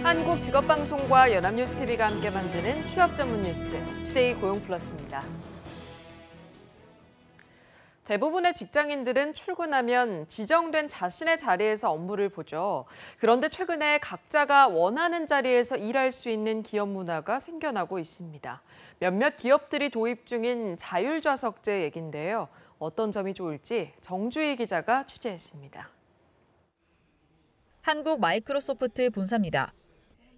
한국직업방송과 연합뉴스TV가 함께 만드는 취업 전문 뉴스, 투데이 고용플러스입니다. 대부분의 직장인들은 출근하면 지정된 자신의 자리에서 업무를 보죠. 그런데 최근에 각자가 원하는 자리에서 일할 수 있는 기업 문화가 생겨나고 있습니다. 몇몇 기업들이 도입 중인 자율좌석제 얘긴데요. 어떤 점이 좋을지 정주희 기자가 취재했습니다. 한국 마이크로소프트 본사입니다.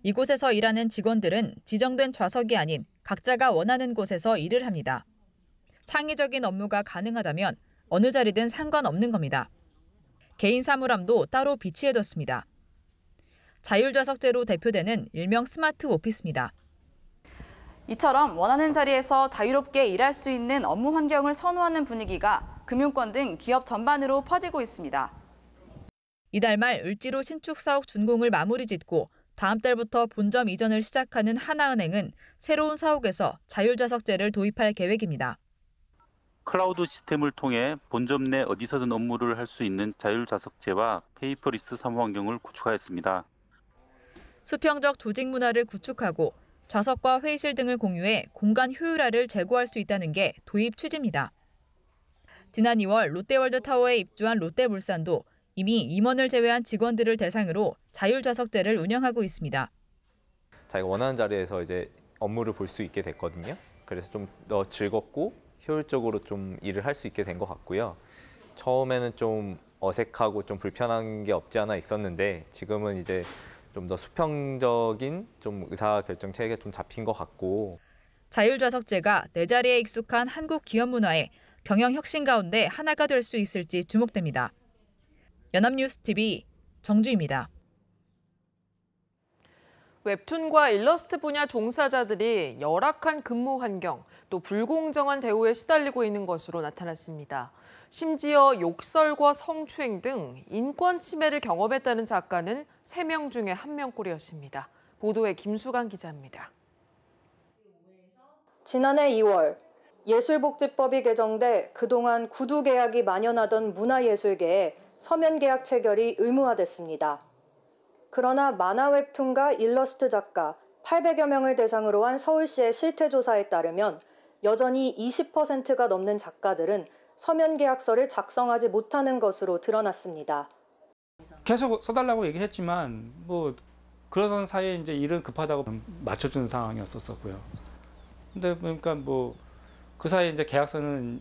이곳에서 일하는 직원들은 지정된 좌석이 아닌 각자가 원하는 곳에서 일을 합니다. 창의적인 업무가 가능하다면 어느 자리든 상관없는 겁니다. 개인 사물함도 따로 비치해뒀습니다. 자율좌석제로 대표되는 일명 스마트 오피스입니다. 이처럼 원하는 자리에서 자유롭게 일할 수 있는 업무 환경을 선호하는 분위기가 금융권 등 기업 전반으로 퍼지고 있습니다. 이달 말 을지로 신축 사옥 준공을 마무리 짓고 다음 달부터 본점 이전을 시작하는 하나은행은 새로운 사옥에서 자율좌석제를 도입할 계획입니다. 클라우드 시스템을 통해 본점 내 어디서든 업무를 할 수 있는 자율좌석제와 페이퍼리스 사무 환경을 구축하였습니다. 수평적 조직 문화를 구축하고 좌석과 회의실 등을 공유해 공간 효율화를 제고할 수 있다는 게 도입 취지입니다. 지난 2월 롯데월드타워에 입주한 롯데물산도 이미 임원을 제외한 직원들을 대상으로 자율좌석제를 운영하고 있습니다. 자기가 원하는 자리에서 이제 업무를 볼 수 있게 됐거든요. 그래서 좀 더 즐겁고 효율적으로 좀 일을 할 수 있게 된 것 같고요. 처음에는 좀 어색하고 좀 불편한 게 없지 않아 있었는데 지금은 이제 좀 더 수평적인 좀 의사결정 체계가 좀 잡힌 것 같고. 자율좌석제가 내 자리에 익숙한 한국 기업 문화에 경영 혁신 가운데 하나가 될 수 있을지 주목됩니다. 연합뉴스TV 정주희입니다. 웹툰과 일러스트 분야 종사자들이 열악한 근무 환경, 또 불공정한 대우에 시달리고 있는 것으로 나타났습니다. 심지어 욕설과 성추행 등 인권 침해를 경험했다는 작가는 3명 중에 1명꼴이었습니다. 보도에 김수강 기자입니다. 지난해 2월 예술복지법이 개정돼 그동안 구두 계약이 만연하던 문화예술계에 서면 계약 체결이 의무화됐습니다. 그러나 만화 웹툰과 일러스트 작가 800여 명을 대상으로 한 서울시의 실태조사에 따르면 여전히 20%가 넘는 작가들은 서면 계약서를 작성하지 못하는 것으로 드러났습니다. 계속 써달라고 얘기를 했지만 뭐 그러던 사이에 이제 일은 급하다고 맞춰주는 상황이었었고요. 근데 그러니까 뭐 그 사이에 이제 계약서는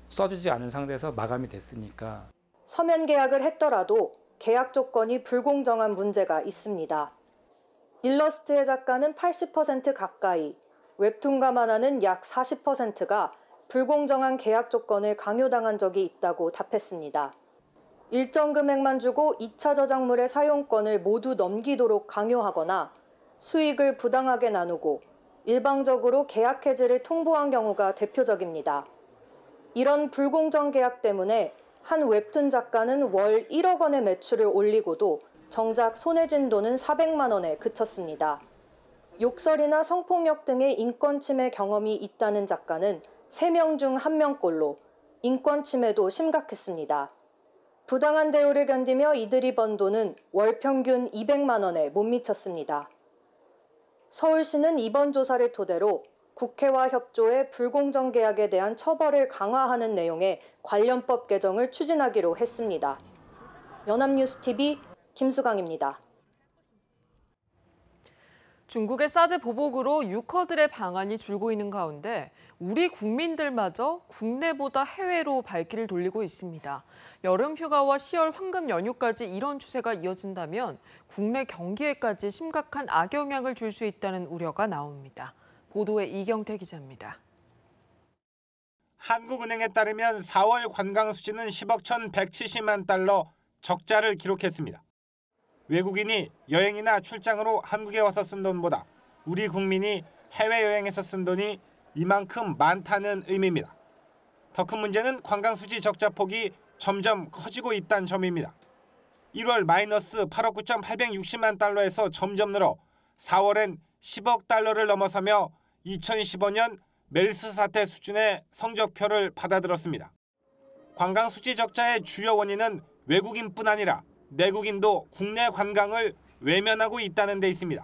써주지 않은 상태에서 마감이 됐으니까. 서면 계약을 했더라도 계약 조건이 불공정한 문제가 있습니다. 일러스트의 작가는 80% 가까이, 웹툰과 만화는 약 40%가 불공정한 계약 조건을 강요당한 적이 있다고 답했습니다. 일정 금액만 주고 2차 저작물의 사용권을 모두 넘기도록 강요하거나 수익을 부당하게 나누고 일방적으로 계약 해지를 통보한 경우가 대표적입니다. 이런 불공정 계약 때문에 한 웹툰 작가는 월 1억 원의 매출을 올리고도 정작 손해진 돈은 400만 원에 그쳤습니다. 욕설이나 성폭력 등의 인권 침해 경험이 있다는 작가는 3명 중 1명꼴로 인권 침해도 심각했습니다. 부당한 대우를 견디며 이들이 번 돈은 월 평균 200만 원에 못 미쳤습니다. 서울시는 이번 조사를 토대로 국회와 협조해 불공정 계약에 대한 처벌을 강화하는 내용의 관련법 개정을 추진하기로 했습니다. 연합뉴스TV 김수강입니다. 중국의 사드 보복으로 유커들의 방안이 줄고 있는 가운데 우리 국민들마저 국내보다 해외로 발길을 돌리고 있습니다. 여름 휴가와 10월 황금 연휴까지 이런 추세가 이어진다면 국내 경기에까지 심각한 악영향을 줄 수 있다는 우려가 나옵니다. 보도에 이경태 기자입니다. 한국은행에 따르면 4월 관광 수지는 10억 1,170만 달러 적자를 기록했습니다. 외국인이 여행이나 출장으로 한국에 와서 쓴 돈보다 우리 국민이 해외여행에서 쓴 돈이 이만큼 많다는 의미입니다. 더 큰 문제는 관광 수지 적자 폭이 점점 커지고 있다는 점입니다. 1월 마이너스 8억 9,860만 달러에서 점점 늘어 4월엔 10억 달러를 넘어서며 2015년 메르스 사태 수준의 성적표를 받아들었습니다. 관광 수지 적자의 주요 원인은 외국인뿐 아니라 내국인도 국내 관광을 외면하고 있다는 데 있습니다.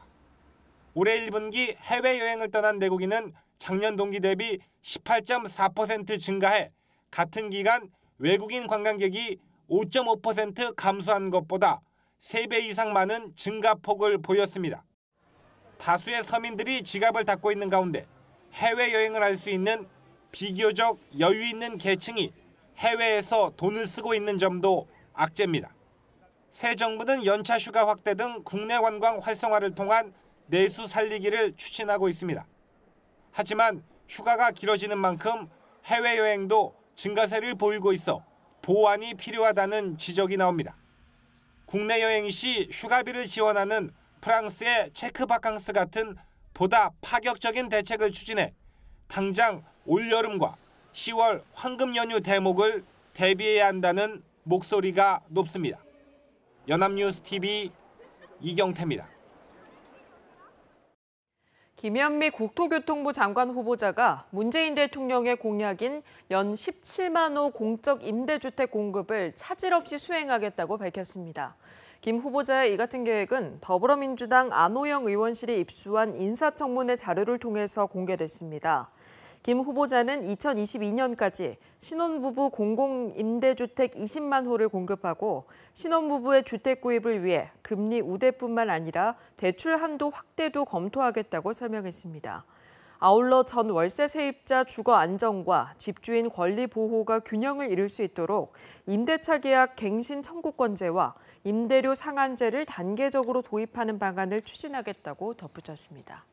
올해 1분기 해외여행을 떠난 내국인은 작년 동기 대비 18.4% 증가해 같은 기간 외국인 관광객이 5.5% 감소한 것보다 3배 이상 많은 증가폭을 보였습니다. 다수의 서민들이 지갑을 닫고 있는 가운데 해외여행을 할 수 있는 비교적 여유 있는 계층이 해외에서 돈을 쓰고 있는 점도 악재입니다. 새 정부는 연차 휴가 확대 등 국내 관광 활성화를 통한 내수 살리기를 추진하고 있습니다. 하지만 휴가가 길어지는 만큼 해외여행도 증가세를 보이고 있어 보완이 필요하다는 지적이 나옵니다. 국내 여행 시 휴가비를 지원하는 프랑스의 체크바캉스 같은 보다 파격적인 대책을 추진해 당장 올여름과 10월 황금 연휴 대목을 대비해야 한다는 목소리가 높습니다. 연합뉴스TV 이경태입니다. 김현미 국토교통부 장관 후보자가 문재인 대통령의 공약인 연 17만 호 공적 임대주택 공급을 차질 없이 수행하겠다고 밝혔습니다. 김 후보자의 이 같은 계획은 더불어민주당 안호영 의원실이 입수한 인사청문회 자료를 통해서 공개됐습니다. 김 후보자는 2022년까지 신혼부부 공공임대주택 20만 호를 공급하고 신혼부부의 주택 구입을 위해 금리 우대뿐만 아니라 대출 한도 확대도 검토하겠다고 설명했습니다. 아울러 전 월세 세입자 주거 안정과 집주인 권리 보호가 균형을 이룰 수 있도록 임대차 계약 갱신 청구권제와 임대료 상한제를 단계적으로 도입하는 방안을 추진하겠다고 덧붙였습니다.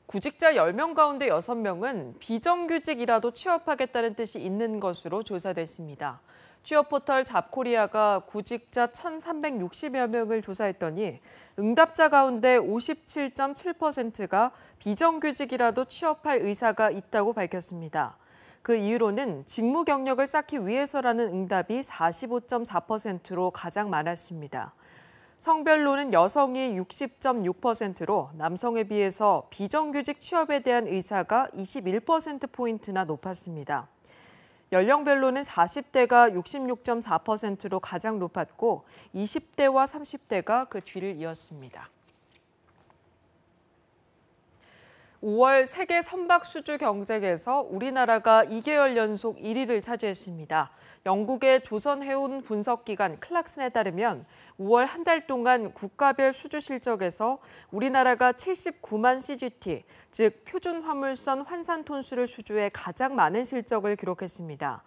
구직자 10명 가운데 6명은 비정규직이라도 취업하겠다는 뜻이 있는 것으로 조사됐습니다. 취업포털 잡코리아가 구직자 1,360여 명을 조사했더니 응답자 가운데 57.7%가 비정규직이라도 취업할 의사가 있다고 밝혔습니다. 그 이유로는 직무 경력을 쌓기 위해서라는 응답이 45.4%로 가장 많았습니다. 성별로는 여성이 60.6%로 남성에 비해서 비정규직 취업에 대한 의사가 21%포인트나 높았습니다. 연령별로는 40대가 66.4%로 가장 높았고 20대와 30대가 그 뒤를 이었습니다. 5월 세계 선박 수주 경쟁에서 우리나라가 2개월 연속 1위를 차지했습니다. 영국의 조선해운 분석기관 클락슨에 따르면 5월 한 달 동안 국가별 수주 실적에서 우리나라가 79만 CGT, 즉 표준 화물선 환산 톤수를 수주해 가장 많은 실적을 기록했습니다.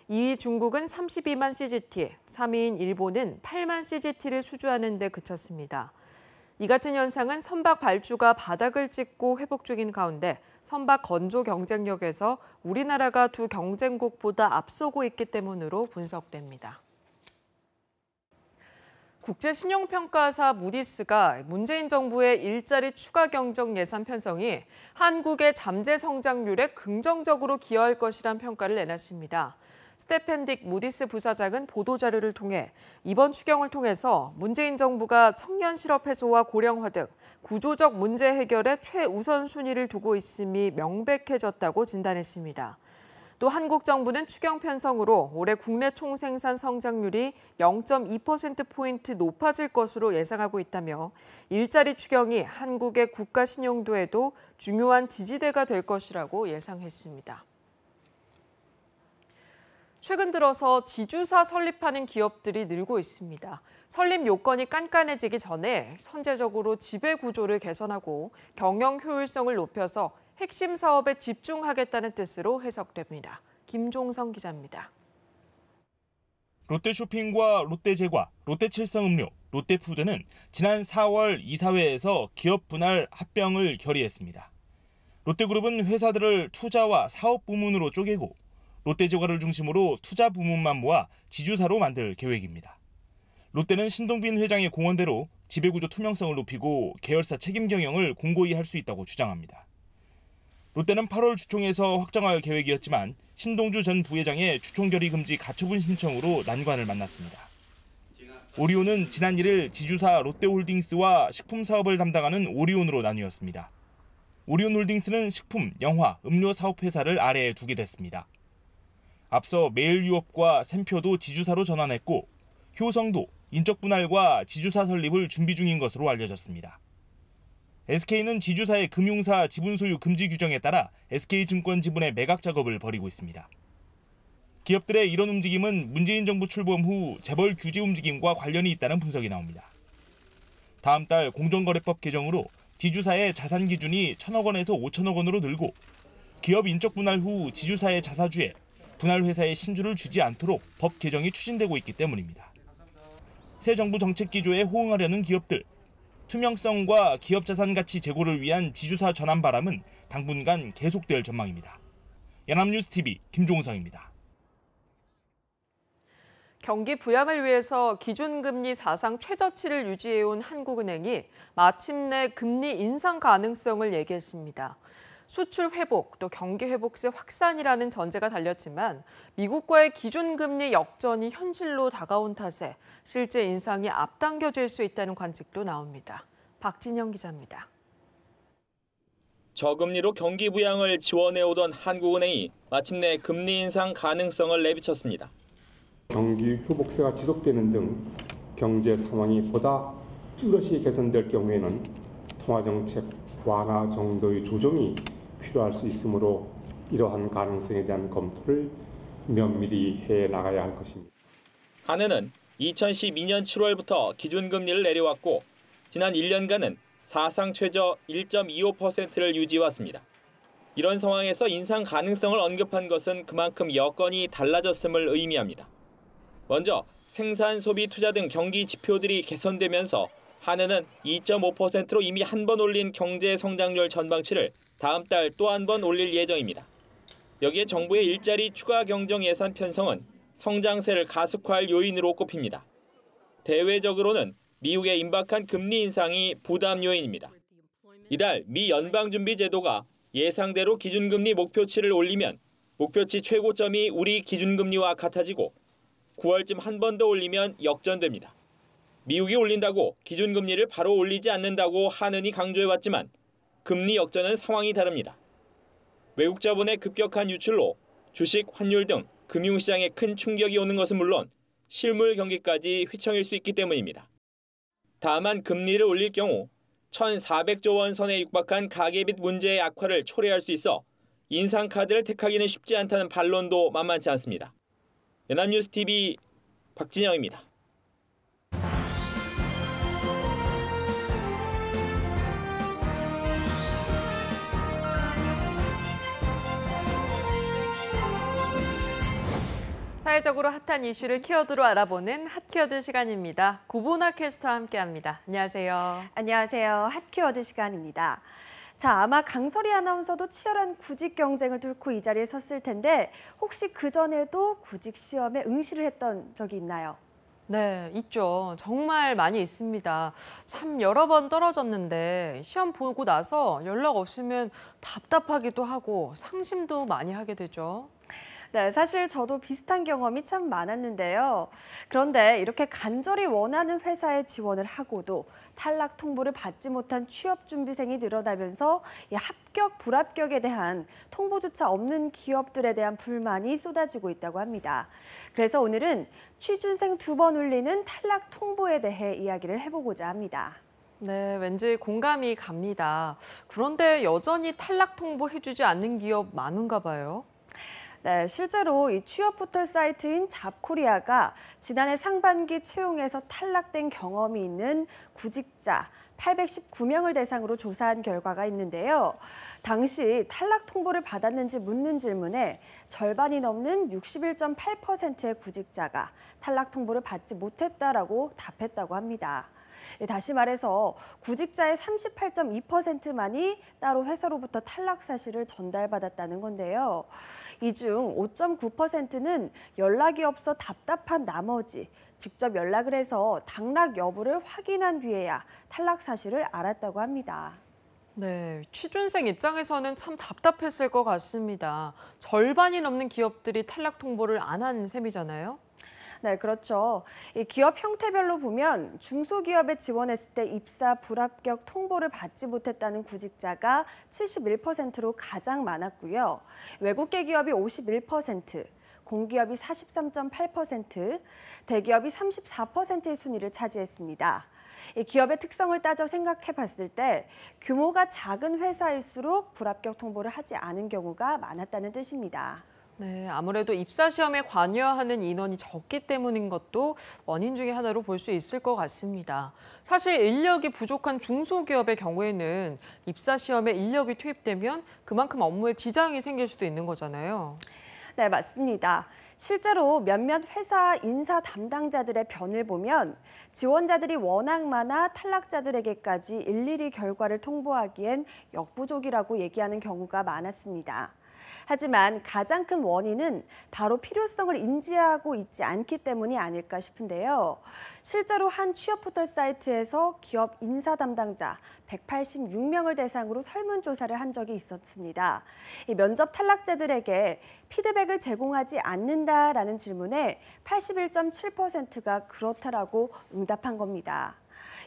2위 중국은 32만 CGT, 3위인 일본은 8만 CGT를 수주하는 데 그쳤습니다. 이 같은 현상은 선박 발주가 바닥을 찍고 회복 중인 가운데 선박 건조 경쟁력에서 우리나라가 두 경쟁국보다 앞서고 있기 때문으로 분석됩니다. 국제신용평가사 무디스가 문재인 정부의 일자리 추가 경정 예산 편성이 한국의 잠재 성장률에 긍정적으로 기여할 것이란 평가를 내놨습니다. 스테펜 딕 무디스 부사장은 보도자료를 통해 이번 추경을 통해서 문재인 정부가 청년 실업 해소와 고령화 등 구조적 문제 해결에 최우선 순위를 두고 있음이 명백해졌다고 진단했습니다. 또 한국 정부는 추경 편성으로 올해 국내 총생산 성장률이 0.2%포인트 높아질 것으로 예상하고 있다며 일자리 추경이 한국의 국가 신용도에도 중요한 지지대가 될 것이라고 예상했습니다. 최근 들어서 지주사 설립하는 기업들이 늘고 있습니다. 설립 요건이 깐깐해지기 전에 선제적으로 지배 구조를 개선하고 경영 효율성을 높여서 핵심 사업에 집중하겠다는 뜻으로 해석됩니다. 김종성 기자입니다. 롯데쇼핑과 롯데제과, 롯데칠성음료, 롯데푸드는 지난 4월 이사회에서 기업 분할 합병을 결의했습니다. 롯데그룹은 회사들을 투자와 사업 부문으로 쪼개고 롯데제과를 중심으로 투자 부문만 모아 지주사로 만들 계획입니다. 롯데는 신동빈 회장의 공언대로 지배구조 투명성을 높이고 계열사 책임 경영을 공고히 할 수 있다고 주장합니다. 롯데는 8월 주총에서 확정할 계획이었지만 신동주 전 부회장의 주총 결의 금지 가처분 신청으로 난관을 만났습니다. 오리온은 지난 1일 지주사 롯데홀딩스와 식품 사업을 담당하는 오리온으로 나뉘었습니다. 오리온홀딩스는 식품, 영화, 음료 사업 회사를 아래에 두게 됐습니다. 앞서 메일유업과 샘표도 지주사로 전환했고 효성도, 인적 분할과 지주사 설립을 준비 중인 것으로 알려졌습니다. SK는 지주사의 금융사 지분 소유 금지 규정에 따라 SK증권 지분의 매각 작업을 벌이고 있습니다. 기업들의 이런 움직임은 문재인 정부 출범 후 재벌 규제 움직임과 관련이 있다는 분석이 나옵니다. 다음 달 공정거래법 개정으로 지주사의 자산 기준이 1,000억 원에서 5천억 원으로 늘고 기업 인적 분할 후 지주사의 자사주에 분할 회사의 신주를 주지 않도록 법 개정이 추진되고 있기 때문입니다. 새 정부 정책 기조에 호응하려는 기업들, 투명성과 기업 자산 가치 제고를 위한 지주사 전환 바람은 당분간 계속될 전망입니다. 연합뉴스TV 김종성입니다. 경기 부양을 위해서 기준금리 사상 최저치를 유지해온 한국은행이 마침내 금리 인상 가능성을 얘기했습니다. 수출 회복, 또 경기 회복세 확산이라는 전제가 달렸지만 미국과의 기준금리 역전이 현실로 다가온 탓에 실제 인상이 앞당겨질 수 있다는 관측도 나옵니다. 박진영 기자입니다. 저금리로 경기 부양을 지원해오던 한국은행이 마침내 금리 인상 가능성을 내비쳤습니다. 경기 회복세가 지속되는 등 경제 상황이 보다 뚜렷이 개선될 경우에는 통화정책 완화 정도의 조정이 필요할 수 있으므로 이러한 가능성에 대한 검토를 면밀히 해나가야 할 것입니다. 한은은 2012년 7월부터 기준금리를 내려왔고 지난 1년간은 사상 최저 1.25%를 유지해왔습니다. 이런 상황에서 인상 가능성을 언급한 것은 그만큼 여건이 달라졌음을 의미합니다. 먼저 생산, 소비, 투자 등 경기 지표들이 개선되면서 한은은 2.5%로 이미 한 번 올린 경제 성장률 전망치를 다음 달 또 한 번 올릴 예정입니다. 여기에 정부의 일자리 추가 경정 예산 편성은 성장세를 가속화할 요인으로 꼽힙니다. 대외적으로는 미국의 임박한 금리 인상이 부담 요인입니다. 이달 미 연방준비제도가 예상대로 기준금리 목표치를 올리면 목표치 최고점이 우리 기준금리와 같아지고 9월쯤 한 번 더 올리면 역전됩니다. 미국이 올린다고 기준금리를 바로 올리지 않는다고 한은이 강조해왔지만 금리 역전은 상황이 다릅니다. 외국 자본의 급격한 유출로 주식, 환율 등 금융시장에 큰 충격이 오는 것은 물론 실물 경기까지 휘청일 수 있기 때문입니다. 다만 금리를 올릴 경우 1,400조 원 선에 육박한 가계빚 문제의 악화를 초래할 수 있어 인상카드를 택하기는 쉽지 않다는 반론도 만만치 않습니다. 연합뉴스TV 박진영입니다. 사회적으로 핫한 이슈를 키워드로 알아보는 핫키워드 시간입니다. 구보나 캐스터와 함께합니다. 안녕하세요. 안녕하세요. 핫키워드 시간입니다. 자, 아마 강설희 아나운서도 치열한 구직 경쟁을 뚫고 이 자리에 섰을 텐데 혹시 그전에도 구직 시험에 응시를 했던 적이 있나요? 네, 있죠. 정말 많이 있습니다. 참 여러 번 떨어졌는데 시험 보고 나서 연락 없으면 답답하기도 하고 상심도 많이 하게 되죠. 네, 사실 저도 비슷한 경험이 참 많았는데요. 그런데 이렇게 간절히 원하는 회사에 지원을 하고도 탈락 통보를 받지 못한 취업준비생이 늘어나면서 이 합격, 불합격에 대한 통보조차 없는 기업들에 대한 불만이 쏟아지고 있다고 합니다. 그래서 오늘은 취준생 2번 울리는 탈락 통보에 대해 이야기를 해보고자 합니다. 네, 왠지 공감이 갑니다. 그런데 여전히 탈락 통보해주지 않는 기업 많은가 봐요. 네, 실제로 이 취업 포털 사이트인 잡코리아가 지난해 상반기 채용에서 탈락된 경험이 있는 구직자 819명을 대상으로 조사한 결과가 있는데요. 당시 탈락 통보를 받았는지 묻는 질문에 절반이 넘는 61.8%의 구직자가 탈락 통보를 받지 못했다라고 답했다고 합니다. 다시 말해서 구직자의 38.2%만이 따로 회사로부터 탈락 사실을 전달받았다는 건데요. 이 중 5.9%는 연락이 없어 답답한 나머지 직접 연락을 해서 당락 여부를 확인한 뒤에야 탈락 사실을 알았다고 합니다. 네, 취준생 입장에서는 참 답답했을 것 같습니다. 절반이 넘는 기업들이 탈락 통보를 안 한 셈이잖아요. 네, 그렇죠. 이 기업 형태별로 보면 중소기업에 지원했을 때 입사 불합격 통보를 받지 못했다는 구직자가 71%로 가장 많았고요. 외국계 기업이 51%, 공기업이 43.8%, 대기업이 34%의 순위를 차지했습니다. 이 기업의 특성을 따져 생각해 봤을 때 규모가 작은 회사일수록 불합격 통보를 하지 않은 경우가 많았다는 뜻입니다. 네, 아무래도 입사 시험에 관여하는 인원이 적기 때문인 것도 원인 중에 하나로 볼 수 있을 것 같습니다. 사실 인력이 부족한 중소기업의 경우에는 입사 시험에 인력이 투입되면 그만큼 업무에 지장이 생길 수도 있는 거잖아요. 네, 맞습니다. 실제로 몇몇 회사 인사 담당자들의 변을 보면 지원자들이 워낙 많아 탈락자들에게까지 일일이 결과를 통보하기엔 역부족이라고 얘기하는 경우가 많았습니다. 하지만 가장 큰 원인은 바로 필요성을 인지하고 있지 않기 때문이 아닐까 싶은데요. 실제로 한 취업 포털 사이트에서 기업 인사 담당자 186명을 대상으로 설문조사를 한 적이 있었습니다. 이 면접 탈락자들에게 피드백을 제공하지 않는다라는 질문에 81.7%가 그렇다라고 응답한 겁니다.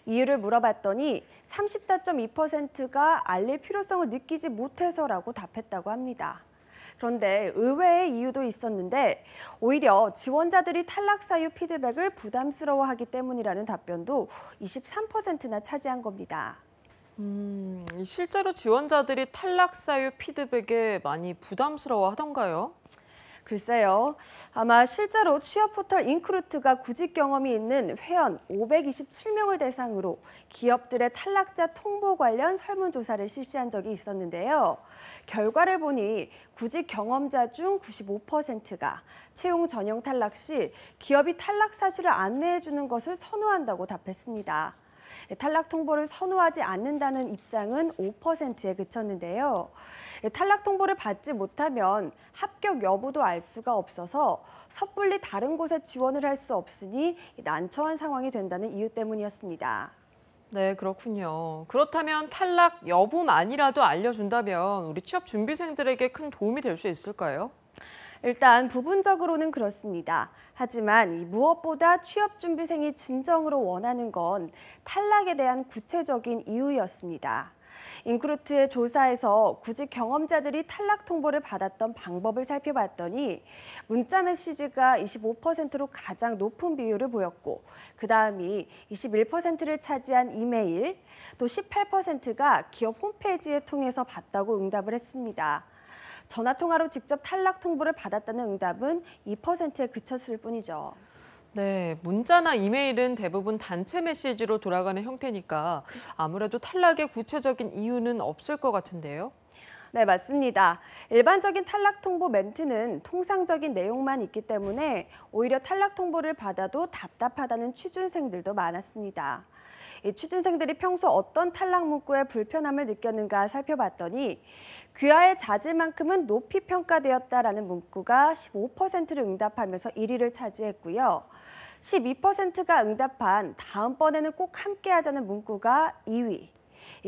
이유를 물어봤더니 34.2%가 알릴 필요성을 느끼지 못해서라고 답했다고 합니다. 그런데 의외의 이유도 있었는데 오히려 지원자들이 탈락 사유 피드백을 부담스러워하기 때문이라는 답변도 23%나 차지한 겁니다. 실제로 지원자들이 탈락 사유 피드백에 많이 부담스러워 하던가요? 글쎄요. 아마 실제로 취업 포털 인크루트가 구직 경험이 있는 회원 527명을 대상으로 기업들의 탈락자 통보 관련 설문조사를 실시한 적이 있었는데요. 결과를 보니 구직 경험자 중 95%가 채용 전형 탈락 시 기업이 탈락 사실을 안내해 주는 것을 선호한다고 답했습니다. 탈락 통보를 선호하지 않는다는 입장은 5%에 그쳤는데요. 탈락 통보를 받지 못하면 합격 여부도 알 수가 없어서 섣불리 다른 곳에 지원을 할 수 없으니 난처한 상황이 된다는 이유 때문이었습니다. 네, 그렇군요. 그렇다면 탈락 여부만이라도 알려준다면 우리 취업 준비생들에게 큰 도움이 될 수 있을까요? 일단 부분적으로는 그렇습니다. 하지만 이 무엇보다 취업 준비생이 진정으로 원하는 건 탈락에 대한 구체적인 이유였습니다. 인크루트의 조사에서 구직 경험자들이 탈락 통보를 받았던 방법을 살펴봤더니 문자 메시지가 25%로 가장 높은 비율을 보였고 그다음이 21%를 차지한 이메일, 또 18%가 기업 홈페이지에 통해서 받다고 응답을 했습니다. 전화통화로 직접 탈락 통보를 받았다는 응답은 2%에 그쳤을 뿐이죠. 네, 문자나 이메일은 대부분 단체 메시지로 돌아가는 형태니까 아무래도 탈락의 구체적인 이유는 없을 것 같은데요. 네, 맞습니다. 일반적인 탈락 통보 멘트는 통상적인 내용만 있기 때문에 오히려 탈락 통보를 받아도 답답하다는 취준생들도 많았습니다. 이 취준생들이 평소 어떤 탈락 문구에 불편함을 느꼈는가 살펴봤더니 귀하의 잦을만큼은 높이 평가되었다라는 문구가 15%를 응답하면서 1위를 차지했고요. 12%가 응답한 다음번에는 꼭 함께하자는 문구가 2위.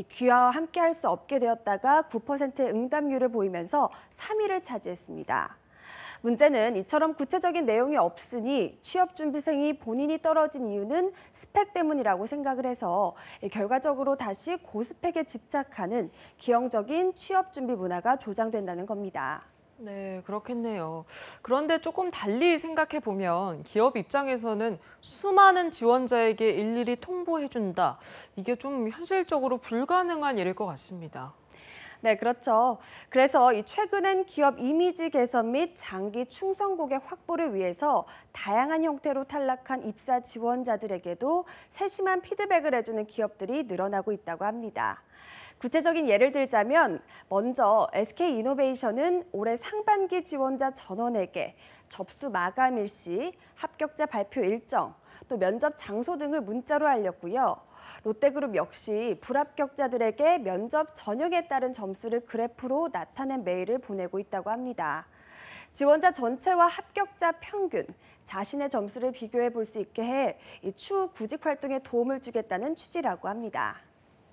귀하와 함께할 수 없게 되었다가 9%의 응답률을 보이면서 3위를 차지했습니다. 문제는 이처럼 구체적인 내용이 없으니 취업준비생이 본인이 떨어진 이유는 스펙 때문이라고 생각을 해서 결과적으로 다시 고스펙에 집착하는 기형적인 취업준비 문화가 조장된다는 겁니다. 네, 그렇겠네요. 그런데 조금 달리 생각해 보면 기업 입장에서는 수많은 지원자에게 일일이 통보해준다. 이게 좀 현실적으로 불가능한 일일 것 같습니다. 네, 그렇죠. 그래서 최근엔 기업 이미지 개선 및 장기 충성 고객 확보를 위해서 다양한 형태로 탈락한 입사 지원자들에게도 세심한 피드백을 해주는 기업들이 늘어나고 있다고 합니다. 구체적인 예를 들자면 먼저 SK이노베이션은 올해 상반기 지원자 전원에게 접수 마감 일시, 합격자 발표 일정, 또 면접 장소 등을 문자로 알렸고요. 롯데그룹 역시 불합격자들에게 면접 전형에 따른 점수를 그래프로 나타낸 메일을 보내고 있다고 합니다. 지원자 전체와 합격자 평균, 자신의 점수를 비교해 볼 수 있게 해 추후 구직 활동에 도움을 주겠다는 취지라고 합니다.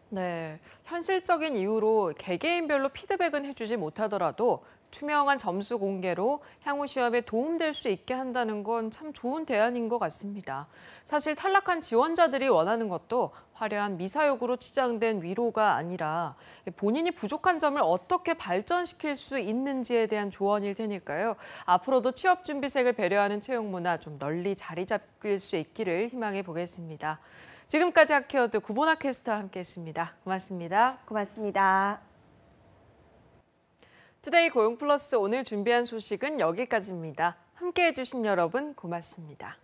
네, 현실적인 이유로 개개인별로 피드백은 해주지 못하더라도 투명한 점수 공개로 향후 시험에 도움될 수 있게 한다는 건 참 좋은 대안인 것 같습니다. 사실 탈락한 지원자들이 원하는 것도 화려한 미사여구로 치장된 위로가 아니라 본인이 부족한 점을 어떻게 발전시킬 수 있는지에 대한 조언일 테니까요. 앞으로도 취업준비생을 배려하는 채용 문화 좀 널리 자리 잡힐 수 있기를 희망해 보겠습니다. 지금까지 하키워드 구본아 캐스터와 함께했습니다. 고맙습니다. 고맙습니다. 투데이 고용플러스 오늘 준비한 소식은 여기까지입니다. 함께해 주신 여러분 고맙습니다.